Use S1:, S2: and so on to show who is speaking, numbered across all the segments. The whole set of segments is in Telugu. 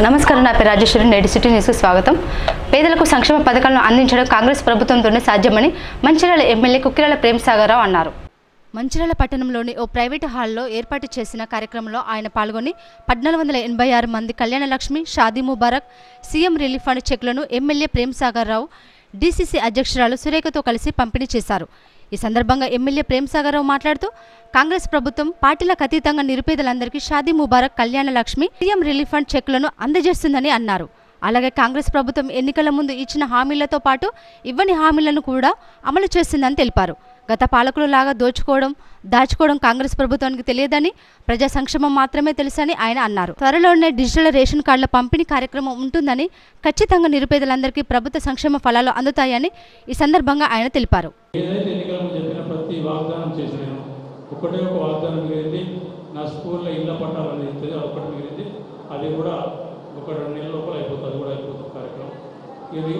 S1: నమస్కారం, నా పేరు రాజేశ్వరి. నేటి సిటీ న్యూస్కు స్వాగతం. పేదలకు సంక్షేమ పథకాలను అందించడం కాంగ్రెస్ ప్రభుత్వంతోనే సాధ్యమని మంచిర్యాల ఎమ్మెల్యే కుక్కిరాల ప్రేమసాగరరావు అన్నారు. మంచిర్యాల పట్టణంలోని ఓ ప్రైవేటు హాల్లో ఏర్పాటు చేసిన కార్యక్రమంలో ఆయన పాల్గొని 1486 మంది Kalyana Lakshmi, Shaadi Mubarak, CM relief fund చెక్లను ఎమ్మెల్యే ప్రేమసాగరరావు డీసీసీ అధ్యక్షురాలు సురేఖతో కలిసి పంపిణీ చేశారు. ఈ సందర్భంగా ఎమ్మెల్యే ప్రేమసాగరరావు మాట్లాడుతూ కాంగ్రెస్ ప్రభుత్వం పార్టీలకు అతీతంగా నిరుపేదలందరికీ Shaadi Mubarak, Kalyana Lakshmi, CM relief fund చెక్లను అందజేస్తుందని అన్నారు. అలాగే కాంగ్రెస్ ప్రభుత్వం ఎన్నికల ముందు ఇచ్చిన హామీలతో పాటు ఇవ్వని హామీలను కూడా అమలు చేస్తుందని తెలిపారు. గత పాలకులు లాగా దాచుకోవడం కాంగ్రెస్ ప్రభుత్వానికి తెలియదని, ప్రజా సంక్షేమం మాత్రమే తెలుసని ఆయన అన్నారు. త్వరలోనే డిజిటల్ రేషన్ కార్డుల పంపిణీ కార్యక్రమం ఉంటుందని, ఖచ్చితంగా నిరుపేదలందరికీ ప్రభుత్వ సంక్షేమ ఫలాలు అందుతాయని ఈ సందర్భంగా ఆయన తెలిపారు.
S2: ఒకటే ఒక వాగ్దానం మిగిలింది. నా స్కూల్లో ఇళ్ళ పట్టాలని ఇస్తుంది, ఒకటి మిగిలింది. అది కూడా ఒక 2 నెలల లోపల అయిపోతుంది. అది కూడా అయిపోతుంది కార్యక్రమం. ఇది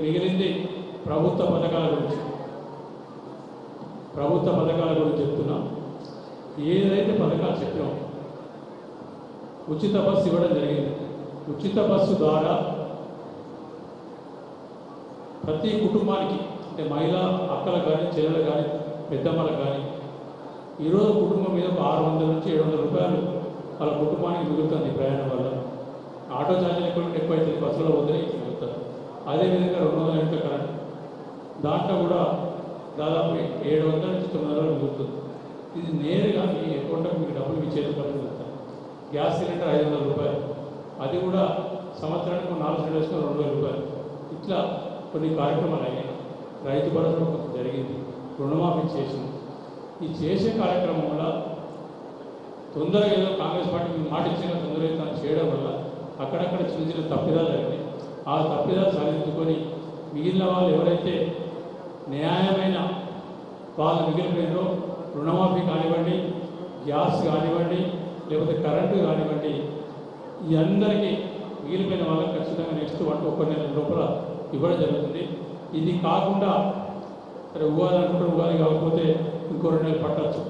S2: మిగిలింది ప్రభుత్వ పథకాల గురించి చెప్తున్నాం. ఏదైతే పథకాలు చెప్పామో ఉచిత బస్సు ఇవ్వడం జరిగింది. ఉచిత బస్సు ద్వారా ప్రతి కుటుంబానికి, అంటే మహిళా అక్కలకు కానీ, చెల్లెలకు కానీ, పెద్దమ్మలకు కానీ ఈరోజు కుటుంబం మీద ఒక 600 నుంచి 700 రూపాయలు వాళ్ళ కుటుంబానికి మిగులుతుంది ప్రయాణం వల్ల. ఆటో ఛార్జీలు ఎక్కువ అవుతుంది, బస్సులో పోతే మిగులుతుంది. అదేవిధంగా 200 యూనిట్ల కరెంట్, దాంట్లో కూడా దాదాపు 700 నుంచి 900 మిగులుతుంది. ఇది నేరుగా మీ అకౌంట్కి మీకు డబ్బులు మీ చేతి పని మిగులుతాయి. గ్యాస్ సిలిండర్ 500 రూపాయలు, అది కూడా సంవత్సరానికి 4 సిలిండర్స్లో 2000 రూపాయలు. ఇట్లా కొన్ని కార్యక్రమాలు అయినాయి. రైతు భరోసా కొంత జరిగింది, రుణమాఫీ చేసింది. ఈ చేసే కార్యక్రమం వల్ల తొందరగా ఏదో కాంగ్రెస్ పార్టీ మాట ఇచ్చిన తొందరగా చేయడం వల్ల అక్కడక్కడ చిన్న చిన్న తప్పిదాలు జరిగినాయి. ఆ తప్పిదాలు సరిదిద్దుకొని మిగిలిన వాళ్ళు ఎవరైతే న్యాయమైన వాళ్ళు మిగిలిపోయినో, రుణమాఫీ కానివ్వండి, గ్యాస్ కానివ్వండి, లేకపోతే కరెంటు కానివ్వండి, ఈ అందరికీ మిగిలిపోయిన వాళ్ళకి ఖచ్చితంగా నెక్స్ట్ 1 నెల లోపల ఇవ్వడం జరుగుతుంది. ఇది కాకుండా ఉగాది అనుకుంటే ఉగాది కాకపోతే ఇంకో 2 నెలలు పట్టచ్చు.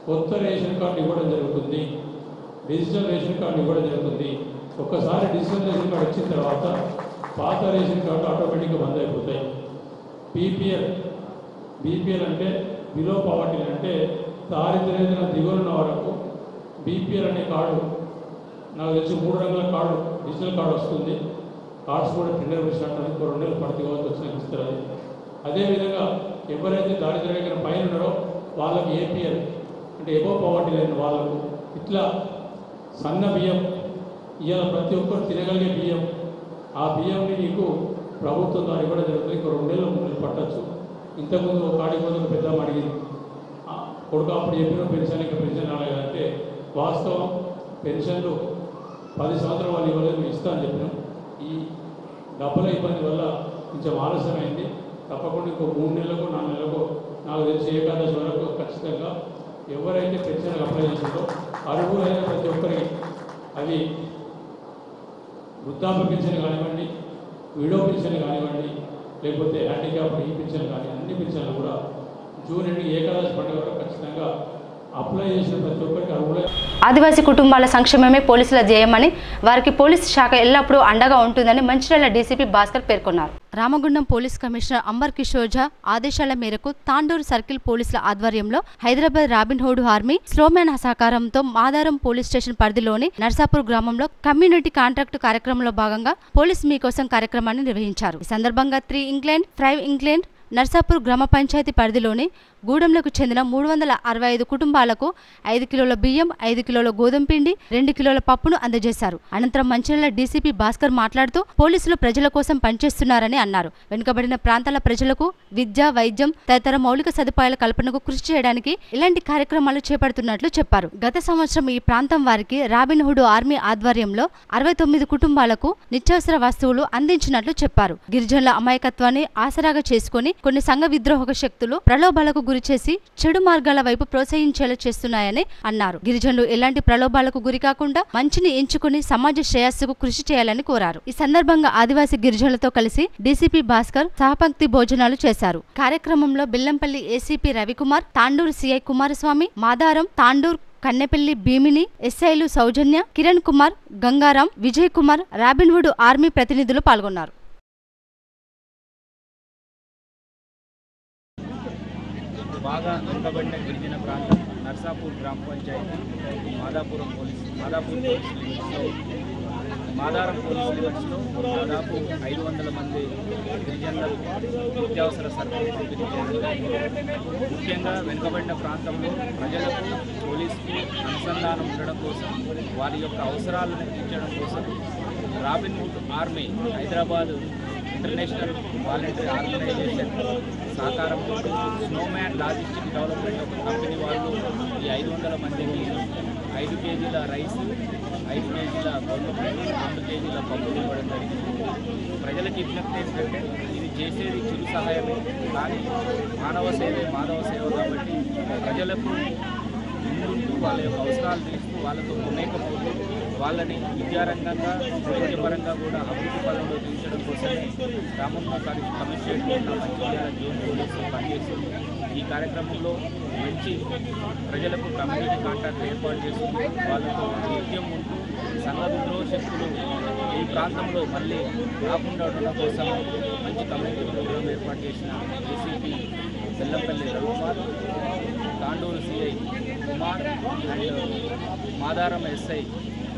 S2: కొత్త రేషన్ కార్డు ఇవ్వడం జరుగుతుంది, డిజిటల్ రేషన్ కార్డు ఇవ్వడం జరుగుతుంది. ఒక్కసారి డిజిటల్ రేషన్ కార్డు వచ్చిన తర్వాత పాత రేషన్ కార్డు ఆటోమేటిక్గా బంద్ అయిపోతాయి. బీపీఎల్ అంటే బిలో పవర్టీ, అంటే దారిద్ర్య దిగులున్న వరకు బీపీఎల్ అనే కార్డు, నాకు తెలిసి 3 రంగుల కార్డు, డిజిటల్ కార్డు వస్తుంది. కార్డ్స్ కూడా టెండర్ వేసినట్టు ఇంకో 2 నెలలు పడితే వచ్చిన ఇస్తారు. అది అదేవిధంగా ఎవరైతే దారిద్ర్య పైన ఉన్నారో వాళ్ళకి ఏపీఎల్, అంటే ఎబో పవర్టీ లేని వాళ్ళకు, ఇట్లా సన్న బియ్యం ఇవాళ ప్రతి ఒక్కరు తినగలిగే బియ్యం, ఆ బియ్యంని నీకు ప్రభుత్వం ద్వారా ఇవ్వడం జరుగుతుంది. ఇంకో 2 నెలలు 3 నెలలు పట్టచ్చు. ఇంతకుముందు ఒక కాడికి పోతే ఒక పెద్ద అడిగింది, కొడుకు అప్పుడు చెప్పిన పెన్షన్ ఇంకా పెన్షన్ రాలేదంటే, వాస్తవం పెన్షన్లు 10 సంవత్సరాలు వాళ్ళు ఇవ్వలేదు, మేము ఇస్తా అని చెప్పినాం. ఈ డబ్బుల ఇబ్బంది వల్ల కొంచెం ఆలస్యమైంది. తప్పకుండా ఇంకో 3 నెలలకు 4 నెలలకు నాకు తెలిసి ఏకాదశి వరకు ఖచ్చితంగా ఎవరైతే పెన్షన్ అప్లై చేసిందో అర్హులైన ప్రతి ఒక్కరికి, అది వృద్ధాప్య పెన్షన్ కానివ్వండి, విడో పెన్షన్ కానివ్వండి, లేకపోతే హ్యాండిక్యాప్ ఈ పెన్షన్ కానీ, అన్ని పెన్షన్లు కూడా జూన్ 8 ఏకాదశి పండుగ వరకు ఖచ్చితంగా అప్లై చేసిన ప్రతి ఒక్కరికి అర్హులై.
S1: ఆదివాసీ కుటుంబాల సంక్షేమమే పోలీసుల ధ్యేయమని, వారికి పోలీసు శాఖ ఎల్లప్పుడూ అండగా ఉంటుందని మంచిర్యాల డీసీపీ భాస్కర్ పేర్కొన్నారు. రామగుండం పోలీస్ కమిషనర్ అంబర్ కిషోర్ ఝా ఆదేశాల మేరకు తాండూరు సర్కిల్ పోలీసుల ఆధ్వర్యంలో హైదరాబాద్ రాబిన్హుడ్ ఆర్మీ స్లోమ్యాన్ సహకారంతో మాదారం పోలీస్ స్టేషన్ పరిధిలోని నర్సాపూర్ గ్రామంలో కమ్యూనిటీ కాంట్రాక్ట్ కార్యక్రమంలో భాగంగా పోలీస్ మీకోసం కార్యక్రమాన్ని నిర్వహించారు. ఈ సందర్భంగా 3 ఇంగ్లాండ్ 5 ఇంగ్లాండ్ నర్సాపూర్ గ్రామ పంచాయతీ పరిధిలోని గూడెంలకు చెందిన 365 కుటుంబాలకు 5 కిలోల బియ్యం, 5 కిలోల గోధుమ పిండి, 2 కిలోల పప్పును అందజేశారు. అనంతరం మంచిర్యాల డీసీపీ భాస్కర్ మాట్లాడుతూ పోలీసులు ప్రజల కోసం పనిచేస్తున్నారని అన్నారు. వెనుకబడిన ప్రాంతాల ప్రజలకు విద్య, వైద్యం తదితర మౌలిక సదుపాయాల కల్పనకు కృషి చేయడానికి ఇలాంటి కార్యక్రమాలు చేపడుతున్నట్లు చెప్పారు. గత సంవత్సరం ఈ ప్రాంతం వారికి రాబిన్హుడ్ ఆర్మీ ఆధ్వర్యంలో 69 కుటుంబాలకు నిత్యావసర వస్తువులు అందించినట్లు చెప్పారు. గిరిజనుల అమాయకత్వాన్ని ఆసరాగా చేసుకుని కొన్ని సంఘ విద్రోహక శక్తులు ప్రలోభాలకు గురిచేసి చెడు మార్గాల వైపు ప్రోత్సహించేలా చేస్తున్నాయని అన్నారు. గిరిజనులు ఎలాంటి ప్రలోభాలకు గురి కాకుండా మంచిని ఎంచుకుని సమాజ శ్రేయస్సుకు కృషి చేయాలని కోరారు. ఈ సందర్భంగా ఆదివాసీ గిరిజనులతో కలిసి డీసీపీ భాస్కర్ సహపంక్తి భోజనాలు చేశారు. కార్యక్రమంలో బెల్లంపల్లి ఏసీపీ రవికుమార్, తాండూరు సిఐ కుమారస్వామి, మాదారం తాండూర్ కన్నెపల్లి భీమిని, ఎస్ఐలు సౌజన్య, కిరణ్ కుమార్, గంగారాం, విజయ్ కుమార్, రాబిన్వుడ్ ఆర్మీ ప్రతినిధులు పాల్గొన్నారు.
S3: బాగా వెనుకబడిన గిరిజన ప్రాంతం నర్సాపూర్ గ్రామ పంచాయతీ మాదాపూర్ పోలీస్ లిమిట్స్లో మాదారం పోలీస్ లిమిట్స్లో దాదాపు 500 మంది గిరిజనులకు నిత్యావసర సరుకులు పంపిణీ చేయడం. ముఖ్యంగా వెనుకబడిన ప్రాంతంలో ప్రజలకు పోలీసుకు అనుసంధానం ఉండడం కోసం, వారి యొక్క అవసరాలను తీర్చడం కోసం Robin Hood Army Hyderabad international voluntary organisation సహకారంతో స్నోమ్యాన్ లాజిస్టిక్ డెవలప్మెంట్ ఒక కంపెనీ వాళ్ళు ఈ 500 మందికి 5 కేజీల రైస్, 5 కేజీల గోధుమపిండి, 2 కేజీల పప్పులు ఇవ్వడం జరిగింది. ప్రజలకు విజ్ఞప్తి ఏంటంటే ఇది చేసేది చిరు సహాయమే, కానీ మానవ సేవే మాధవ సేవ కాబట్టి ప్రజలకు ముందుంటూ వాళ్ళ యొక్క అవసరాలు తీస్తూ వాళ్ళతో మమేకమవుతూ వాళ్ళని విద్యారంగంగా వైద్యపరంగా కూడా అభివృద్ధి పనుల్లో తీర్చడం కోసమే Ramanna commissionerate Mancherial zone police పనిచేస్తుంది. ఈ కార్యక్రమంలో మంచి ప్రజలకు కమ్యూనిటీ కాంటాక్ట్ ఏర్పాటు చేస్తుంది. వాళ్ళతో నిత్యం ఉంటూ సంఘ విద్రోహ శక్తులు ఈ ప్రాంతంలో మళ్ళీ రాకుండా ఉండడం కోసం మంచి కమ్యూనిటీ ప్రోగ్రాం ఏర్పాటు చేసిన ACP Bellampalli Ravikumar, Tandur CI Kumar and Madaram SI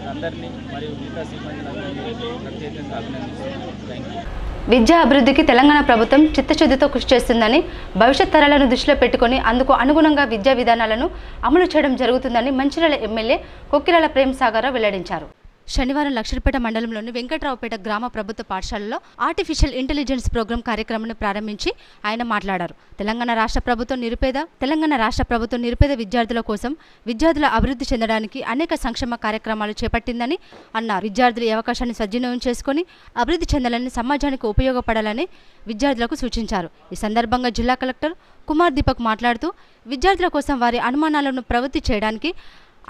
S3: అందరినీ మరియు మిగతా సిబ్బందిలందరినీ ప్రత్యేకంగా అభినందిస్తున్నాను. Thank you.
S1: విద్యా అభివృద్ధికి తెలంగాణ ప్రభుత్వం చిత్తశుద్ధితో కృషి చేస్తుందని, భవిష్యత్ తరాలను దృష్టిలో పెట్టుకుని అందుకు అనుగుణంగా విద్యా విధానాలను అమలు చేయడం జరుగుతుందని మంచిర్యాల ఎమ్మెల్యే కొక్కిరాల ప్రేమ్సాగర్ వెల్లడించారు. శనివారం లక్షలపేట మండలంలోని వెంకట్రావుపేట గ్రామ ప్రభుత్వ పాఠశాలలో ఆర్టిఫిషియల్ ఇంటెలిజెన్స్ ప్రోగ్రాం కార్యక్రమాన్ని ప్రారంభించి ఆయన మాట్లాడారు. తెలంగాణ రాష్ట్ర ప్రభుత్వం నిరుపేద విద్యార్థుల కోసం విద్యార్థుల అభివృద్ధి చెందడానికి అనేక సంక్షేమ కార్యక్రమాలు చేపట్టిందని అన్నారు. విద్యార్థులు ఈ అవకాశాన్ని సద్వినియోగం చేసుకుని అభివృద్ధి చెందాలని, సమాజానికి ఉపయోగపడాలని విద్యార్థులకు సూచించారు. ఈ సందర్భంగా జిల్లా కలెక్టర్ కుమార్ దీపక్ మాట్లాడుతూ విద్యార్థుల కోసం వారి అనుమానాలను ప్రవృత్తి చేయడానికి,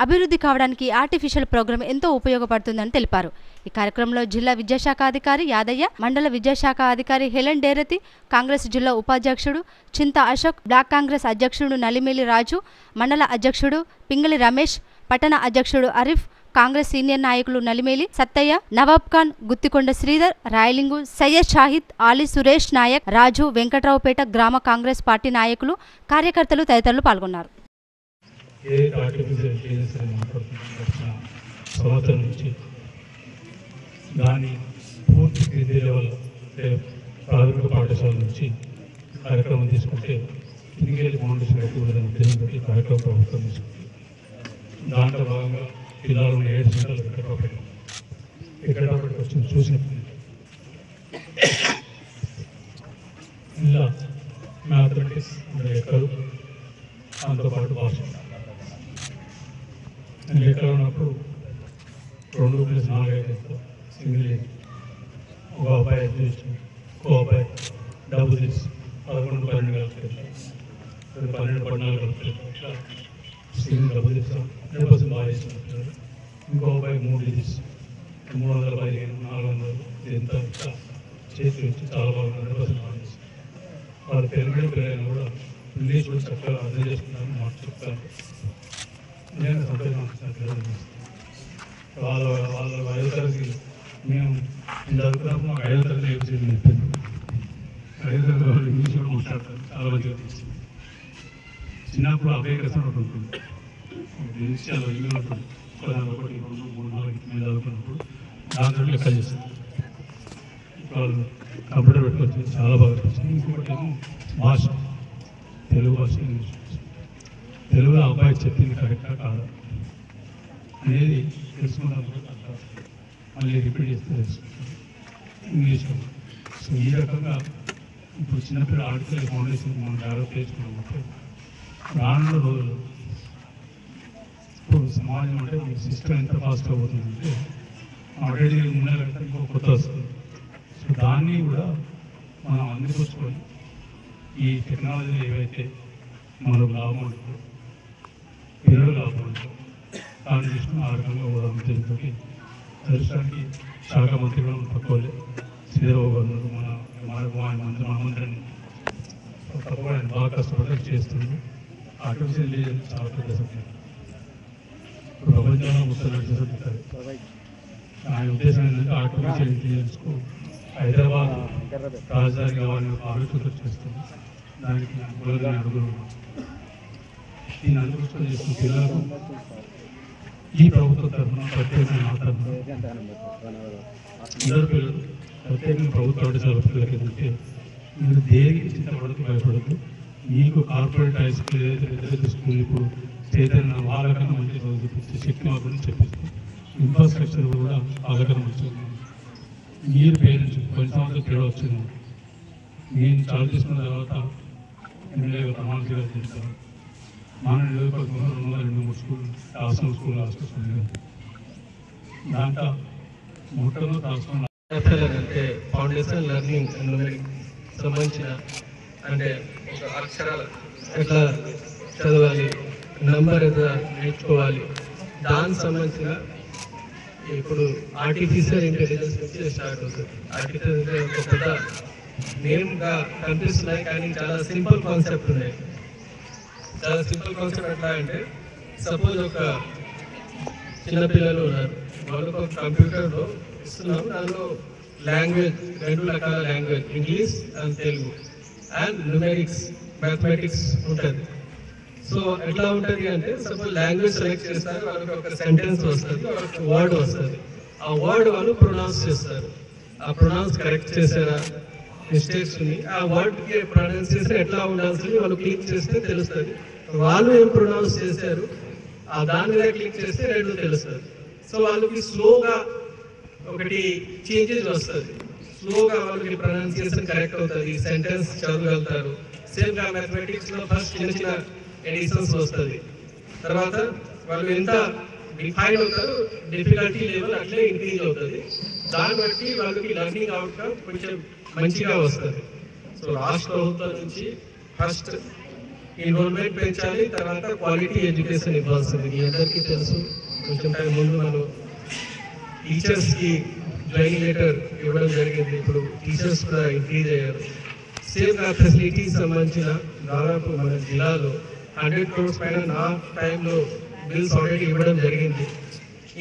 S1: అభివృద్ధి కావడానికి ఆర్టిఫిషియల్ ప్రోగ్రాం ఎంతో ఉపయోగపడుతుందని తెలిపారు. ఈ కార్యక్రమంలో జిల్లా విద్యాశాఖ అధికారి యాదయ్య, మండల విద్యాశాఖ అధికారి హెలెన్ డేరతి, కాంగ్రెస్ జిల్లా ఉపాధ్యక్షుడు చింతా అశోక్, బ్లాక్ కాంగ్రెస్ అధ్యక్షుడు నలిమేలి రాజు, మండల అధ్యక్షుడు పింగళి రమేష్, పట్టణ అధ్యక్షుడు అరిఫ్, కాంగ్రెస్ సీనియర్ నాయకులు నలిమేలి సత్తయ్య, నవాబ్ ఖాన్, గుత్తికొండ శ్రీధర్, రాయలింగు, సయ్యద్ షాహిద్, ఆలీ సురేష్ నాయక్, రాజు, వెంకట్రావుపేట గ్రామ కాంగ్రెస్ పార్టీ నాయకులు, కార్యకర్తలు తదితరులు పాల్గొన్నారు.
S4: ఏదైతే ఆర్టిఫిషియల్ ఇంటెలిజెన్స్ అని మాట్లాడుతున్న సంవత్సరం నుంచి దాన్ని పూర్తి క్రింది లెవెల్ ప్రాథమిక పాఠశాల నుంచి కార్యక్రమం తీసుకుంటే తిరిగేది ఫౌండేషన్ ఎక్కువదనే ఉద్దేశంతో ఈ కార్యక్రమం ప్రభుత్వం తీసుకుంది. దాంట్లో భాగంగా పిల్లలు 7 సెంటర్లు ఎక్కడొకటి వచ్చి చూసినప్పుడు ఇలా మ్యాథమెటిక్స్ లెక్కలు దాంతోపాటు భాష లెక్కలు ఉన్నప్పుడు 2+4 సింగిల్ ఒక అబ్బాయి అడ్మిషన్, ఒక అబ్బాయి డబ్బు తీసి 11-12 కలుపుతారు, 12-14 కలుపుతారు, ఇట్లా సింగిల్ డబ్బు తీస్తాం 100% బాగా చేస్తున్నారు. ఇంకో అబ్బాయి 3 తీసి 315, 400 ఎంత ఇట్లా చేతి వచ్చి చాలా బాగా 100% బాగా చేస్తారు. వాళ్ళు పిల్లలైనా కూడా ఇంగ్లీష్ కూడా చక్కగా అర్థం చేసుకున్నారని మాకు చెప్తాను. నిజంగా సంతోషం. వాళ్ళ 5వ తరగతి మేము చదువుకున్నప్పుడు మాకు 5వ తరగతి ఏబిసిడి చెప్పింది. 5వ తరగతి వాళ్ళు ఇంగ్లీష్ కూడా మాట్లాడతారు, చాలా మంచిగా తీసింది. చిన్నప్పుడు అభ్యకరణ ఒకటి ఉంటుంది, విషయాలు వెళ్ళినప్పుడు 1, 2, 3, 4 మేము చదువుకున్నప్పుడు దాంతో లెక్కలు చేస్తారు. వాళ్ళు కంప్యూటర్ పెట్టుకొచ్చి చాలా బాగా వచ్చింది. ఇంకొకటి ఏమో భాష, తెలుగు భాష, ఇంగ్లీష్ భాష. తెలుగు అబ్బాయి చెప్పింది కరెక్టా కాదా అనేది తెలుసుకున్నప్పుడు మళ్ళీ రిపీట్ చేస్తే తెలుసుకుంటాం ఇంగ్లీష్లో. సో ఈ రకంగా ఇప్పుడు చిన్నపిల్లల ఆర్టికల్ ఫౌండేషన్ మనం డెవలప్ చేసుకున్నామంటే రానున్న రోజులు ఇప్పుడు సమాజం అంటే సిస్టమ్ ఎంత ఫాస్ట్గా పోతుందంటే ఆల్రెడీ ఉన్నారంటే ఇంకో కొత్త వస్తుంది. సో దాన్ని కూడా మనం అందిపుచ్చుకొని ఈ టెక్నాలజీలు ఏవైతే మనకు లాభం ఉంటుందో, పిల్లలు లాభం ఉంటుందో దాన్ని తీసుకుని ఆ రకంగా ఉద్దేశంతో అదృష్టానికి శాఖ మంత్రి కూడా తక్కువలే శ్రీధరబాబు గారు మన మంత్రిని తప్పకుండా బాగా కష్టపడి చేస్తున్నారు. ఆర్టిఫిషియల్ ఇంటెలిజెన్స్ చాలా పెద్ద సబ్జెక్ట్. ప్రపంచంలో మొత్తం నడిచేస్తుంది. ఆయన ఉద్దేశం ఏంటంటే ఆర్టిఫిషియల్ ఇంటెలిజెన్స్కు హైదరాబాద్ రాజధాని కావాలని ఆలోచన చేస్తుంది. దానికి మూలంగా అడుగులు దీన్ని అనుకూలం చేస్తున్న పిల్లలకు ఈ ప్రభుత్వం తరఫున ప్రత్యేకంగా మాట్లాడుతున్నారు. అందరు పిల్లలు ప్రత్యేకంగా ప్రభుత్వ పాఠశాల పిల్లలకి ఏంటంటే మీరు దేనికి చింతపడదు, భయపడద్దు. మీకు కార్పొరేట్ హై స్కూల్ ఏదైతే పెద్ద స్కూల్ ఇప్పుడు చైతన్య వాళ్ళకన్నా మంచి చదువు చూపిస్తే శక్తి మా గురించి చెప్పిస్తూ ఇన్ఫ్రాస్ట్రక్చర్ కూడా వాళ్ళకన్నా మంచిగా ఉంది. మీరు పేరెంట్స్ కొన్ని సంవత్సరాలు తేడా వచ్చింది. నేను చాలు తీసుకున్న తర్వాత ఎమ్మెల్యేగా ప్రమాణ స్వీకారం చేస్తాను. మన నియోజకవర్గంలో 203 స్కూల్ రాష్ట్రం స్కూల్ రాష్ట్రం దాంట్లో మొట్టమొదటి రాష్ట్రం
S5: అంటే ఫౌండేషన్ లెర్నింగ్ సంబంధించిన అంటే అక్షరాలు ఎట్లా చదవాలి, నంబర్ ఎట్లా నేర్చుకోవాలి, దానికి సంబంధించిన ఇప్పుడు ఆర్టిఫిషియల్ ఇంటెలిజెన్స్ నుంచి స్టార్ట్ అవుతుంది. ఆర్టిఫిషియల్ ఒక పెద్ద నేమ్గా కనిపిస్తున్నాయి కానీ చాలా సింపుల్ కాన్సెప్ట్ ఉన్నాయి. చాలా సింపుల్ కాన్సెప్ట్ ఎట్లా అంటే సపోజ్ ఒక చిన్నపిల్లలు ఉన్నారు, వాళ్ళకు ఒక కంప్యూటర్లో ఇస్తున్నాము, దానిలో లాంగ్వేజ్ 2 రకాల language English and Telugu and numerics mathematics ఉంటుంది. సో ఎట్లా ఉంటుంది అంటే సపోజ్ లాంగ్వేజ్ సెలెక్ట్ చేస్తారు, వాళ్ళకి ఒక సెంటెన్స్ వస్తుంది, వాళ్ళకి వర్డ్ వస్తుంది. ఆ వర్డ్ వాళ్ళు ప్రొనౌన్స్ చేస్తారు. ఆ ప్రొనౌన్స్ కరెక్ట్ చేసారా, మిస్టేక్స్ ఉంది, ఆ వర్డ్కి ప్రొనౌన్సియేషన్ ఎట్లా ఉండాల్సింది వాళ్ళు క్లిక్ చేస్తే తెలుస్తుంది. వాళ్ళు ఏం ప్రొనౌన్స్ చేశారు ఆ దాని మీద క్లిక్ చేస్తే 2 తెలుస్తుంది. సో వాళ్ళకి స్లోగా ఒకటి చేంజెస్ వస్తుంది, స్లోగా వాళ్ళకి ప్రొనౌన్సియేషన్ కరెక్ట్ అవుతుంది, సెంటెన్స్ చదవగలుగుతారు. సేమ్గా మ్యాథమెటిక్స్లో ఫస్ట్ చిన్న చిన్న ఎడిషన్స్ వస్తుంది, తర్వాత వాళ్ళు ఎంత డిఫైన్ అవుతారు, డిఫికల్టీ లెవెల్ అట్లే ఇంక్రీజ్ అవుతుంది. దాన్ని బట్టి వాళ్ళకి లర్నింగ్ అవుట్కమ్ కొంచెం మంచిగా వస్తుంది. సో రాష్ట్ర ప్రభుత్వం నుంచి ఫస్ట్ ఎన్రోల్మెంట్ పెంచాలి, తర్వాత క్వాలిటీ ఎడ్యుకేషన్ ఇవ్వాల్సింది. మీ అందరికీ తెలుసు, కొంచెం టైం ముందు మనం టీచర్స్కి జాయినింగ్ లెటర్ ఇవ్వడం జరిగింది. ఇప్పుడు టీచర్స్ కూడా ఇంక్రీజ్ అయ్యారు. సేమ్గా ఫెసిలిటీస్ సంబంధించిన దాదాపు మన జిల్లాలో 100 crores పైన నా టైంలో బిల్స్ ఆల్రెడీ ఇవ్వడం జరిగింది.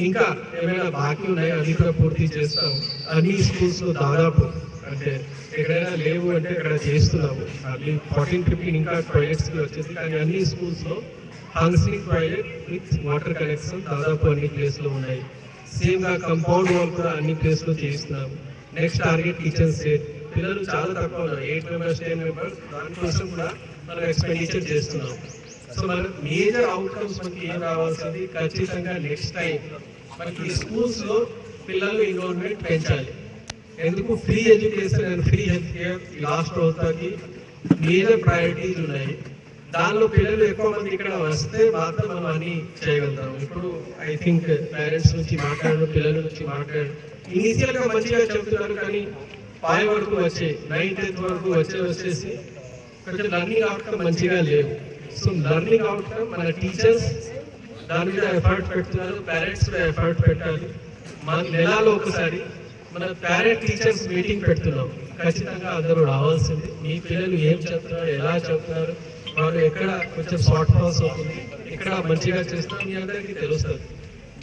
S5: ఇంకా ఏమైనా బాకీ ఉన్నాయో అది కూడా పూర్తి చేస్తాం. అన్ని స్కూల్స్లో దాదాపు అంటే ఎక్కడైనా లేవు అంటే ఇక్కడ చేస్తున్నాము. అది 14-15 ఇంకా ప్రాజెక్ట్స్కి వచ్చేసి, కానీ అన్ని స్కూల్స్లో functioning project with water connection దాదాపు అన్ని ప్లేస్లో ఉన్నాయి. సేమ్గా కంపౌండ్ వాల్ కూడా అన్ని ప్లేస్లో చేస్తున్నాము. Next target kitchen set. పిల్లలు చాలా తక్కువ ఉన్నారు, 8 members 10 members, దానికోసం కూడా మనం ఎక్స్పెండిచర్ చేస్తున్నాం. సో మన మేజర్ అవుట్కమ్స్ మనకి ఏం రావాల్సింది, ఖచ్చితంగా నెక్స్ట్ టైం మనకి స్కూల్స్లో పిల్లలు ఇన్వాల్వ్మెంట్ పెంచాలి. ఎందుకు free education and free health care last అవుతాకి మేజర్ ప్రయారిటీస్ ఉన్నాయి. దానిలో పిల్లలు ఎక్కువ మంది ఇక్కడ వస్తే మాత్రం మనం అన్ని చేయగలుగుతాం. ఇప్పుడు ఐ థింక్ పేరెంట్స్ నుంచి మాట్లాడడం, పిల్లల నుంచి మాట్లాడడం ఇనీషియల్గా మంచిగా చెబుతున్నారు, కానీ 5 వరకు వచ్చే 9th 10th వరకు వచ్చేసి కొంచెం లర్నింగ్ అవుట్కమ్ మంచిగా లేవు. సో లర్నింగ్ అవుట్కమ్ మన టీచర్స్ దాని మీద ఎఫర్ట్ పెడుతున్నారు, పేరెంట్స్ కూడా ఎఫర్ట్ పెట్టాలి. మన నెలలో ఒకసారి మన పేరెంట్ టీచర్స్ మీటింగ్ పెడుతున్నాం, ఖచ్చితంగా అందరూ రావాల్సింది. మీ పిల్లలు ఏం చెప్తున్నారు, ఎలా చెప్తున్నారు, వాళ్ళు ఎక్కడ కొంచెం షార్ట్ ఫాల్స్ అవుతుంది, ఎక్కడ మంచిగా చేస్తున్నారు మీ అందరికీ తెలుస్తుంది.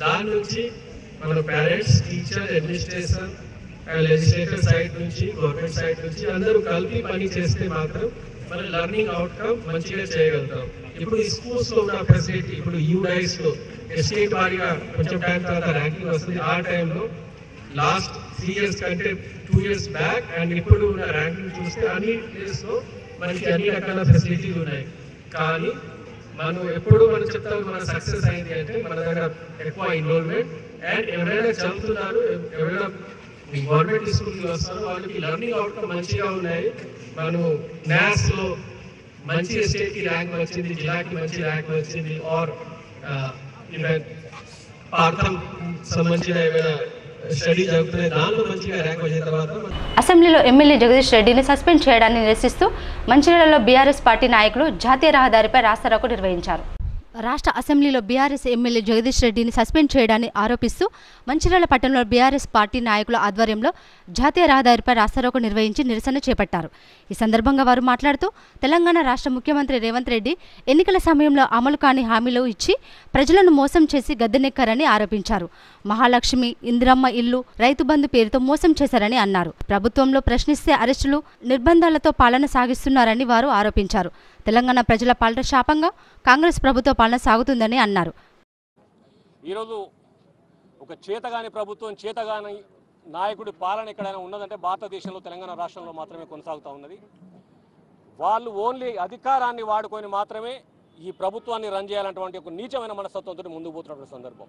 S5: దాని నుంచి మన parents, teacher, administration, legislative side నుంచి, గవర్నమెంట్ సైడ్ నుంచి అందరూ కలిపి పని చేస్తే మాత్రం మన లర్నింగ్ అవుట్కమ్ మంచిగా చేయగలుగుతాం. ఇప్పుడు ఈ స్కూల్స్లో ఉన్న ఫెసిలిటీ, ఇప్పుడు యూడైస్లో స్టేట్ వారీగా కొంచెం టైం తర్వాత ర్యాంకింగ్ వస్తుంది. ఆ టైంలో లాస్ట్ 3 years కంటే 2 years బ్యాక్ అండ్ ఇప్పుడు ఉన్న ర్యాంకింగ్ చూస్తే అన్ని ప్లేస్లో మనకి అన్ని రకాల ఫెసిలిటీలు ఉన్నాయి. కానీ మనం ఎప్పుడు మనం చెప్తాం మన సక్సెస్ అయింది అంటే మన దగ్గర ఎక్కువ ఇన్వాల్వ్మెంట్ అండ్ ఎవరైనా చదువుతున్నారు, ఎవరైనా గవర్నమెంట్ స్కూల్కి వస్తారు, వాళ్ళకి లర్నింగ్ అవుట్కమ్ మంచిగా ఉన్నాయి. మనం మ్యాథ్స్లో మంచి స్టేట్కి ర్యాంక్ వచ్చింది, జిల్లాకి మంచి ర్యాంక్ వచ్చింది, ఆర్ ఈవెన్ పార్థం సంబంధించిన ఏమైనా స్టడీ జరుగుతున్నాయి, దానిలో మంచిగా ర్యాంక్ వచ్చిన తర్వాత
S1: అసెంబ్లీలో ఎమ్మెల్యే జగదీష్ రెడ్డిని సస్పెండ్ చేయడాన్ని నిరసిస్తూ మంచిర్యాలలో బీఆర్ఎస్ పార్టీ నాయకులు జాతీయ రహదారిపై రాస్తారోకో నిర్వహించారు. రాష్ట్ర అసెంబ్లీలో బీఆర్ఎస్ ఎమ్మెల్యే జగదీష్ రెడ్డిని సస్పెండ్ చేయడాన్ని ఆరోపిస్తూ మంచిర్యాల పట్టణంలో బీఆర్ఎస్ పార్టీ నాయకుల ఆధ్వర్యంలో జాతీయ రహదారిపై రాస్తారోకో నిర్వహించి నిరసన చేపట్టారు. ఈ సందర్భంగా వారు మాట్లాడుతూ తెలంగాణ రాష్ట్ర ముఖ్యమంత్రి రేవంత్ రెడ్డి ఎన్నికల సమయంలో అమలు కాని హామీలు ఇచ్చి ప్రజలను మోసం చేసి గద్దెనెక్కారని ఆరోపించారు. మహాలక్ష్మి, ఇందిరమ్మ ఇల్లు, రైతు బంధు పేరుతో మోసం చేశారని అన్నారు. ప్రభుత్వంలో ప్రశ్నిస్తే అరెస్టులు, నిర్బంధాలతో పాలన సాగిస్తున్నారని వారు ఆరోపించారు. తెలంగాణ ప్రజల పాలన శాపంగా కాంగ్రెస్ ప్రభుత్వ పాలన సాగుతుందని అన్నారు.
S6: ఈరోజు ఒక చేతగాని ప్రభుత్వం, చేతగాని నాయకుడి పాలన ఎక్కడైనా ఉన్నదంటే భారతదేశంలో తెలంగాణ రాష్ట్రంలో మాత్రమే కొనసాగుతూ ఉన్నది. వాళ్ళు ఓన్లీ అధికారాన్ని వాడుకొని మాత్రమే ఈ ప్రభుత్వాన్ని రన్ చేయాలన్నటువంటి ఒక నీచమైన మనస్తత్వంతో ముందుకు పోతున్నటువంటి సందర్భం.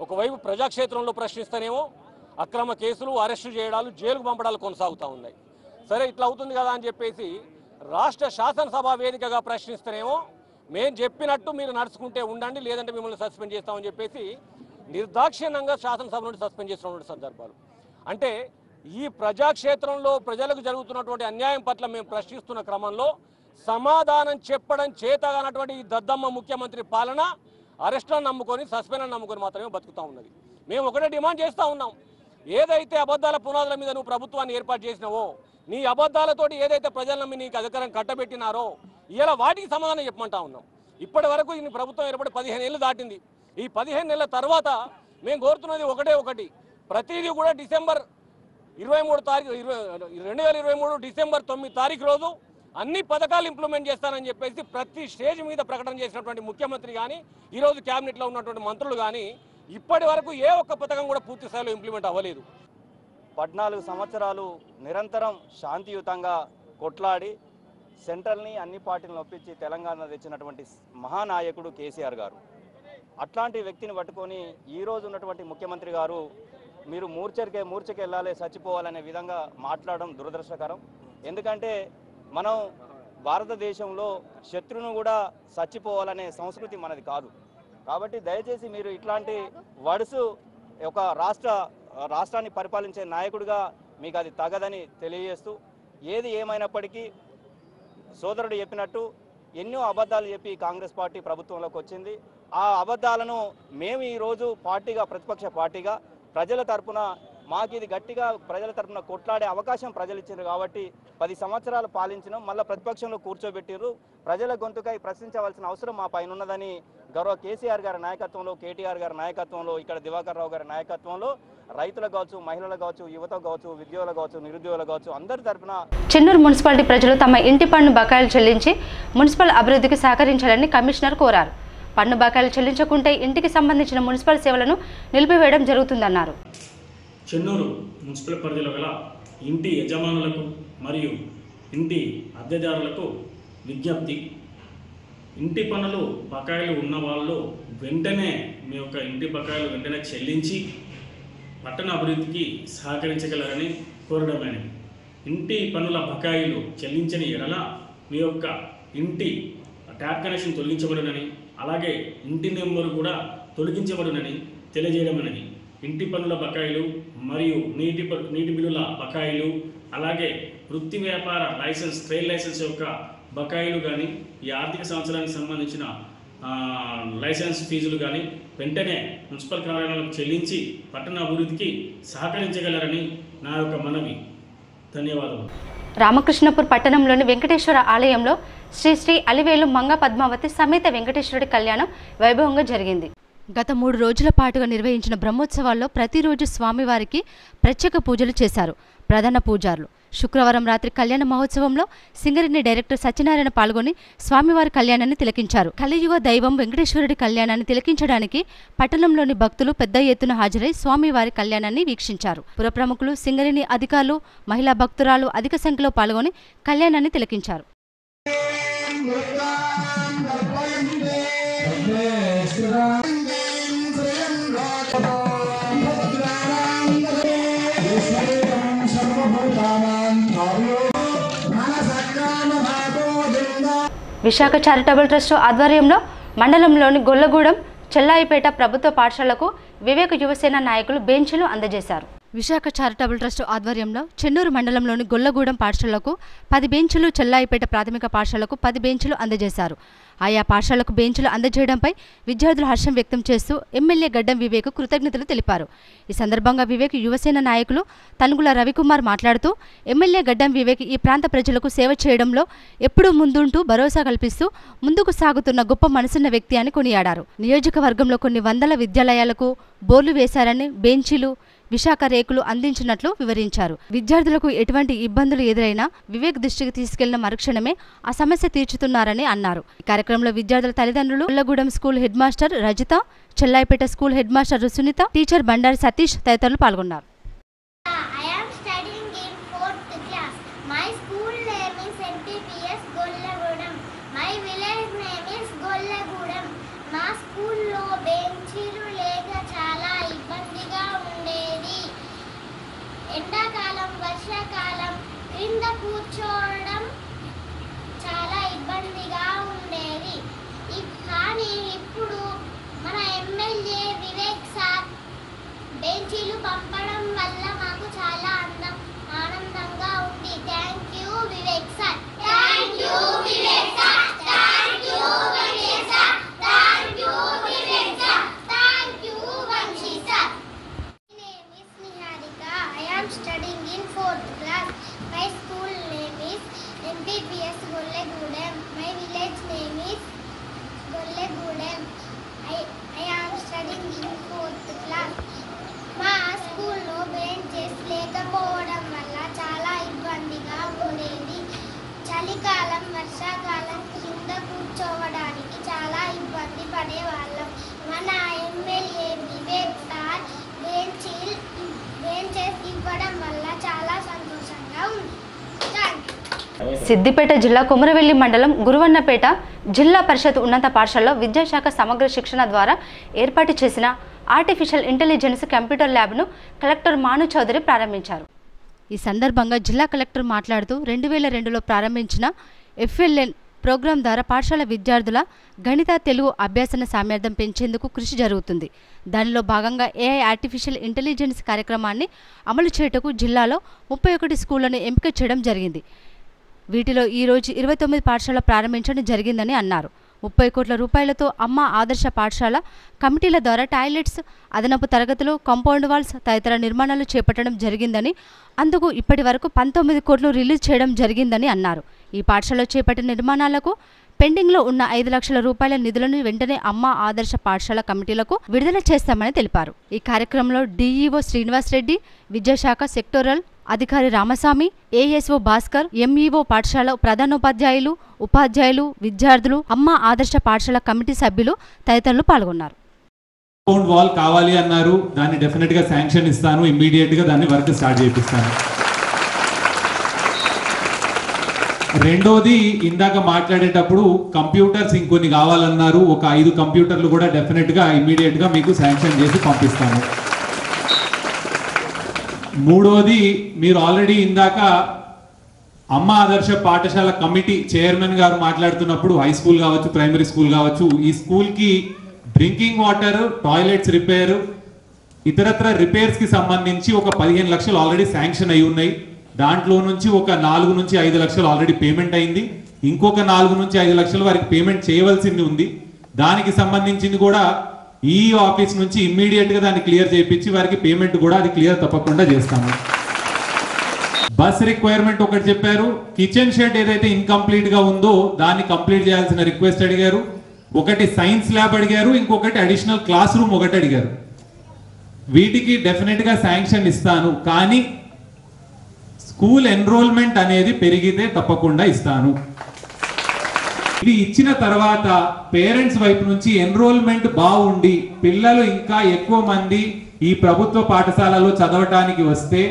S6: ఒకవైపు ప్రజాక్షేత్రంలో ప్రశ్నిస్తేనేమో అక్రమ కేసులు, అరెస్టు చేయడాలు, జైలుకు పంపడాలు కొనసాగుతూ ఉన్నాయి. సరే ఇట్లా అవుతుంది కదా అని చెప్పేసి రాష్ట్ర శాసనసభ వేదికగా ప్రశ్నిస్తేనేమో మేము చెప్పినట్టు మీరు నడుచుకుంటే ఉండండి, లేదంటే మిమ్మల్ని సస్పెండ్ చేస్తామని చెప్పేసి నిర్దాక్షిణ్యంగా శాసనసభ నుండి సస్పెండ్ చేస్తున్నటువంటి సందర్భాలు. అంటే ఈ ప్రజాక్షేత్రంలో ప్రజలకు జరుగుతున్నటువంటి అన్యాయం పట్ల మేము ప్రశ్నిస్తున్న క్రమంలో సమాధానం చెప్పడం చేతగానటువంటి ఈ దద్దమ్మ ముఖ్యమంత్రి పాలన అరెస్టులను నమ్ముకొని, సస్పెండ్లను నమ్ముకొని మాత్రమే బతుకుతూ ఉన్నది. మేము ఒకటే డిమాండ్ చేస్తూ ఉన్నాం. ఏదైతే అబద్ధాల పునాదుల మీద నువ్వు ప్రభుత్వాన్ని ఏర్పాటు చేసినావో, నీ అబద్ధాలతోటి ఏదైతే ప్రజల నమ్మి నీకు అధికారం కట్టబెట్టినారో ఇలా వాటికి సమాధానం చెప్పమంటా ఉన్నాం. ఇప్పటి వరకు ఈ ప్రభుత్వం ఏర్పడి 15 ఏళ్ళు దాటింది. ఈ 15 నెలల తర్వాత మేము కోరుతున్నది ఒకటి, ప్రతిదీ కూడా డిసెంబర్ 2023 డిసెంబర్ 9 తారీఖు రోజు అన్ని పథకాలు ఇంప్లిమెంట్ చేస్తానని చెప్పేసి ప్రతి స్టేజ్ మీద ప్రకటన చేసినటువంటి ముఖ్యమంత్రి కానీ, ఈరోజు క్యాబినెట్లో ఉన్నటువంటి మంత్రులు కానీ ఇప్పటి వరకు ఏ ఒక్క పథకం కూడా పూర్తి స్థాయిలో ఇంప్లిమెంట్ అవ్వలేదు.
S3: 14 సంవత్సరాలు నిరంతరం శాంతియుతంగా కొట్లాడి సెంట్రల్ని, అన్ని పార్టీలను ఒప్పించి తెలంగాణ తెచ్చినటువంటి మహానాయకుడు కేసీఆర్ గారు. అట్లాంటి వ్యక్తిని పట్టుకొని ఈరోజు ఉన్నటువంటి ముఖ్యమంత్రి గారు మీరు మూర్ఛకి వెళ్ళాలి, చచ్చిపోవాలనే విధంగా మాట్లాడడం దురదృష్టకరం. ఎందుకంటే మనం భారతదేశంలో శత్రువును కూడా చచ్చిపోవాలనే సంస్కృతి మనది కాదు. కాబట్టి దయచేసి మీరు ఇట్లాంటి వడుసు ఒక రాష్ట్రాన్ని పరిపాలించే నాయకుడిగా మీకు అది తగదని తెలియజేస్తూ, ఏది ఏమైనప్పటికీ సోదరుడు చెప్పినట్టు ఎన్నో అబద్ధాలు చెప్పి కాంగ్రెస్ పార్టీ ప్రభుత్వంలోకి వచ్చింది. ఆ అబద్ధాలను మేము ఈరోజు ప్రతిపక్ష పార్టీగా ప్రజల తరపున మాకు ఇది గట్టిగా ప్రజల తరపున కొట్లాడే అవకాశం ప్రజలు ఇచ్చారు. కాబట్టి 10 సంవత్సరాలు పాలించినాం, మళ్ళీ ప్రతిపక్షంలో కూర్చోబెట్టిర్రు. ప్రజల గొంతుకై ప్రశ్నించవలసిన అవసరం మా పైన ఉన్నదని గౌరవ కేసీఆర్ గారి నాయకత్వంలో, కేటీఆర్ గారి నాయకత్వంలో, ఇక్కడ దివాకర్ రావు గారి నాయకత్వంలో రైతులకు కావచ్చు, మహిళలకు కావచ్చు, యువతకు కావచ్చు, విద్యార్థులకు కావచ్చు, నిరుద్యోగులకు కావచ్చు అందరి తరపున
S1: చెన్నూరు మున్సిపాలిటీ ప్రజలు తమ ఇంటి పన్ను బకాయిలు చెల్లించి మున్సిపల్ అభివృద్ధికి సహకరించాలని కమిషనర్ కోరారు. పన్ను బకాయిలు చెల్లించకుంటే ఇంటికి సంబంధించిన మున్సిపల్ సేవలను నిలిపివేయడం జరుగుతుందన్నారు.
S7: చెన్నూరు మున్సిపల్ పరిధిలో గల ఇంటి యజమానులకు మరియు ఇంటి అద్దెదారులకు విజ్ఞప్తి, ఇంటి పన్నులు బకాయిలు ఉన్న వాళ్ళు వెంటనే మీ యొక్క ఇంటి బకాయిలు వెంటనే చెల్లించి పట్టణ అభివృద్ధికి సహకరించగలరని కోరడమైనది. ఇంటి పన్నుల బకాయిలు చెల్లించని ఎడల మీ యొక్క ఇంటి ట్యాప్ కనెక్షన్ తొలగించబడునని, అలాగే ఇంటి నెంబరు కూడా తొలగించబడునని తెలియజేయడమైనది. ఇంటి పన్నుల బకాయిలు మరియు నీటి బిల్లుల బకాయిలు, అలాగే వృత్తి వ్యాపార లైసెన్స్, ట్రేడ్ లైసెన్స్ యొక్క బకాయిలు కానీ, ఈ ఆర్థిక సంవత్సరానికి సంబంధించిన లైసెన్స్ ఫీజులు కానీ వెంటనే మున్సిపల్ కార్యాలయాలకు చెల్లించి పట్టణ అభివృద్ధికి సహకరించగలరని నా యొక్క మనవి. ధన్యవాదాలు.
S1: రామకృష్ణపూర్ పట్టణంలోని వెంకటేశ్వర ఆలయంలో శ్రీ శ్రీ అలివేలు మంగ పద్మావతి సమేత వెంకటేశ్వరుడి కళ్యాణం వైభవంగా జరిగింది. గత 3 రోజుల పాటుగా నిర్వహించిన బ్రహ్మోత్సవాల్లో ప్రతిరోజు స్వామివారికి ప్రత్యేక పూజలు చేశారు ప్రధాన పూజారులు. శుక్రవారం రాత్రి కళ్యాణ మహోత్సవంలో సింగరేణి డైరెక్టర్ సత్యనారాయణ పాల్గొని స్వామివారి కళ్యాణాన్ని తిలకించారు. కలియుగ దైవం వెంకటేశ్వరుడి కళ్యాణాన్ని తిలకించడానికి పట్టణంలోని భక్తులు పెద్ద ఎత్తున హాజరై స్వామివారి కళ్యాణాన్ని వీక్షించారు. పుర ప్రముఖులు, సింగరేణి అధికారులు, మహిళా భక్తురాలు అధిక సంఖ్యలో పాల్గొని కళ్యాణాన్ని తిలకించారు. విశాఖ చారిటబుల్ ట్రస్ట్ ఆధ్వర్యంలో మండలంలోని గొల్లగూడెం, చెల్లాయిపేట ప్రభుత్వ పాఠశాలకు వివేక యువసేన నాయకులు బెంచ్లు అందజేశారు. విశాఖ చారిటబుల్ ట్రస్ట్ ఆధ్వర్యంలో చెన్నూరు మండలంలోని గొల్లగూడెం పాఠశాలకు 10 బెంచ్లు, చెల్లాయిపేట ప్రాథమిక పాఠశాలకు 10 బెంచ్లు అందజేశారు. ఆయా పాఠశాలకు బెంచ్లు అందజేయడంపై విద్యార్థులు హర్షం వ్యక్తం చేస్తూ ఎమ్మెల్యే గడ్డం వివేక్ కృతజ్ఞతలు తెలిపారు. ఈ సందర్భంగా వివేక్ యువసేన నాయకులు తనుగుల రవికుమార్ మాట్లాడుతూ ఎమ్మెల్యే గడ్డం వివేక్ ఈ ప్రాంత ప్రజలకు సేవ చేయడంలో ఎప్పుడూ ముందుంటూ భరోసా కల్పిస్తూ ముందుకు సాగుతున్న గొప్ప మనసున్న వ్యక్తి అని కొనియాడారు. నియోజకవర్గంలో కొన్ని వందల విద్యాలయాలకు బోర్లు వేశారని, బెంచీలు, విశాఖ రేకులు అందించినట్లు వివరించారు. విద్యార్థులకు ఎటువంటి ఇబ్బందులు ఎదురైనా వివేక్ దృష్టికి తీసుకెళ్లిన మరుక్షణమే ఆ సమస్య తీర్చుతున్నారని అన్నారు. ఈ కార్యక్రమంలో విద్యార్థుల తల్లిదండ్రులు, Ullagudem school head master Rajitha, Chellaipet school head master Sunitha, teacher Bandari Satish తదితరులు పాల్గొన్నారు.
S8: ఎండాకాలం, వర్షాకాలం క్రింద కూర్చోవడం చాలా ఇబ్బందిగా ఉండేది. కానీ ఇప్పుడు మన ఎమ్మెల్యే వివేక్ సార్ బెంచీలు పంపడం వల్ల మాకు చాలా ఆనందంగా ఉంది. Thank you Vivek sir. Thank you Vivek sir. Thank you Vivek sir. Thank you Vivek sir. Thank you Vamshi sir. I am studying in 4th class. My school name is MPPS Gollegudem. My village name is Gollegudem. I am studying in 4th class. మా స్కూల్లో బెంచెస్ లేకపోవడం వల్ల చాలా ఇబ్బందిగా ఉండేది. చలికాలం, వర్షాకాలం కింద కూర్చోవడానికి చాలా ఇబ్బంది పడేవాళ్ళం. మన ఎమ్మెల్యే వివేక్ సార్ బెంచెస్ ఇవ్వడం వల్ల చాలా సంతోషంగా ఉంది.
S1: సిద్దిపేట జిల్లా కొమరవెల్లి మండలం గురువన్నపేట జిల్లా పరిషత్ ఉన్నత పాఠశాలలో విద్యాశాఖ సమగ్ర శిక్షణ ద్వారా ఏర్పాటు చేసిన ఆర్టిఫిషియల్ ఇంటెలిజెన్స్ కంప్యూటర్ ల్యాబ్ను కలెక్టర్ మాను చౌదరి ప్రారంభించారు. ఈ సందర్భంగా జిల్లా కలెక్టర్ మాట్లాడుతూ 2002లో ప్రారంభించిన FLN ప్రోగ్రాం ద్వారా పాఠశాల విద్యార్థుల గణిత, తెలుగు అభ్యాసన సామర్థ్యం పెంచేందుకు కృషి జరుగుతుంది. దానిలో భాగంగా AI ఆర్టిఫిషియల్ ఇంటెలిజెన్స్ కార్యక్రమాన్ని అమలు చేయుటకు జిల్లాలో 31 స్కూళ్లను ఎంపిక చేయడం జరిగింది. వీటిలో ఈరోజు 29 పాఠశాల ప్రారంభించడం జరిగిందని అన్నారు. 30 కోట్ల రూపాయలతో అమ్మ ఆదర్శ పాఠశాల కమిటీల ద్వారా టాయిలెట్స్, అదనపు తరగతులు, కాంపౌండ్ వాల్స్ తదితర నిర్మాణాలు చేపట్టడం జరిగిందని, అందుకు ఇప్పటి వరకు 19 కోట్లు రిలీజ్ చేయడం జరిగిందని అన్నారు. ఈ పాఠశాలలో చేపట్టిన నిర్మాణాలకు పెండింగ్లో ఉన్న 5 లక్షల రూపాయల నిధులను వెంటనే అమ్మ ఆదర్శ పాఠశాల కమిటీలకు విడుదల చేస్తామని తెలిపారు. ఈ కార్యక్రమంలో DEO శ్రీనివాస్ రెడ్డి, విద్యాశాఖ సెక్టోరల్ అధికారి రామస్వామి, ASO భాస్కర్, MEO పాఠశాల ప్రధానోపాధ్యాయులు, ఉపాధ్యాయులు, విద్యార్థులు, అమ్మ ఆదర్శ పాఠశాల కమిటీ సభ్యులు తదితరులు పాల్గొన్నారు.
S9: కాంపౌండ్ వాల్ కావాలి అన్నారు, దాన్ని డెఫినెట్ గా శాంక్షన్ ఇస్తాను, ఇమ్మీడియట్ గా దాన్ని వర్క్ స్టార్ట్ చేపిస్తాను. రెండోది, ఇందాక మాట్లాడేటప్పుడు కంప్యూటర్స్ ఇంకొన్ని కావాలన్నారు, ఒక 5 కంప్యూటర్లు కూడా డెఫినెట్ గా ఇమ్మీడియట్ గా మీకు శాంక్షన్ చేసి పంపిస్తాను. మూడోది, మీరు ఆల్రెడీ ఇందాక అమ్మ ఆదర్శ పాఠశాల కమిటీ చైర్మన్ గారు మాట్లాడుతున్నప్పుడు హై స్కూల్ కావచ్చు, ప్రైమరీ స్కూల్ కావచ్చు, ఈ స్కూల్కి డ్రింకింగ్ వాటర్, టాయిలెట్స్ రిపేర్, ఇతరత్ర రిపేర్స్ కి సంబంధించి ఒక 15 లక్షలు ఆల్రెడీ శాంక్షన్ అయి ఉన్నాయి. దాంట్లో నుంచి ఒక 4 నుంచి 5 లక్షలు ఆల్రెడీ పేమెంట్ అయింది. ఇంకొక 4 నుంచి 5 లక్షలు వారికి పేమెంట్ చేయవలసింది ఉంది. దానికి సంబంధించింది కూడా ఈ ఆఫీస్ నుంచి ఇమ్మీడియట్ గా దాన్ని క్లియర్ చేయించి వారికి పేమెంట్ కూడా అది క్లియర్ తప్పకుండా చేస్తాము. బస్ రిక్వైర్మెంట్ ఒకటి చెప్పారు. కిచెన్ షెడ్ ఏదైతే ఇన్కంప్లీట్ గా ఉందో దాన్ని కంప్లీట్ చేయాల్సిన రిక్వెస్ట్ అడిగారు. ఒకటి సైన్స్ ల్యాబ్ అడిగారు, ఇంకొకటి అడిషనల్ క్లాస్ రూమ్ ఒకటి అడిగారు. వీటికి డెఫినెట్ గా శాంక్షన్ ఇస్తాను, కానీ స్కూల్ ఎన్రోల్మెంట్ అనేది పెరిగితే తప్పకుండా ఇస్తాను. ఇది ఇచ్చిన తర్వాత పేరెంట్స్ వైపు నుంచి ఎన్రోల్మెంట్ బాగుండి పిల్లలు ఇంకా ఎక్కువ మంది ఈ ప్రభుత్వ పాఠశాలలో చదవటానికి వస్తే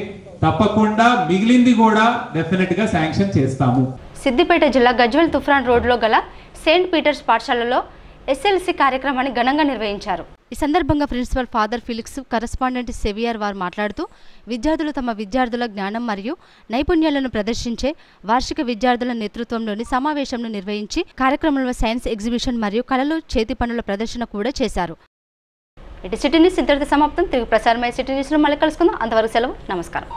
S9: తప్పకుండా మిగిలింది కూడా డెఫినెట్ గా శాంక్షన్ చేస్తాము.
S1: సిద్దిపేట జిల్లా గజ్వెల్ తుఫ్రాన్ రోడ్లో గల సెయింట్ పీటర్స్ పాఠశాలలో SLC కార్యక్రమాన్ని ఘనంగా నిర్వహించారు. ఈ సందర్భంగా ప్రిన్సిపల్ ఫాదర్ ఫిలిక్స్, కరెస్పాండెంట్ సెవియర్ వారు మాట్లాడుతూ విద్యార్థులు తమ విద్యార్థుల జ్ఞానం మరియు నైపుణ్యాలను ప్రదర్శించే వార్షిక విద్యార్థుల నేతృత్వంలోని సమావేశంను నిర్వహించి కార్యక్రమంలో సైన్స్ ఎగ్జిబిషన్ మరియు కళలు, చేతి పనుల ప్రదర్శన కూడా చేశారు. ఇటు సిటీ న్యూస్ ఇంతటితో సమాప్తం. తిరిగి ప్రసారమయ్యే సిటీ న్యూస్లో మళ్ళీ కలుసుకుందాం. అంతవరకు సెలవు. నమస్కారం.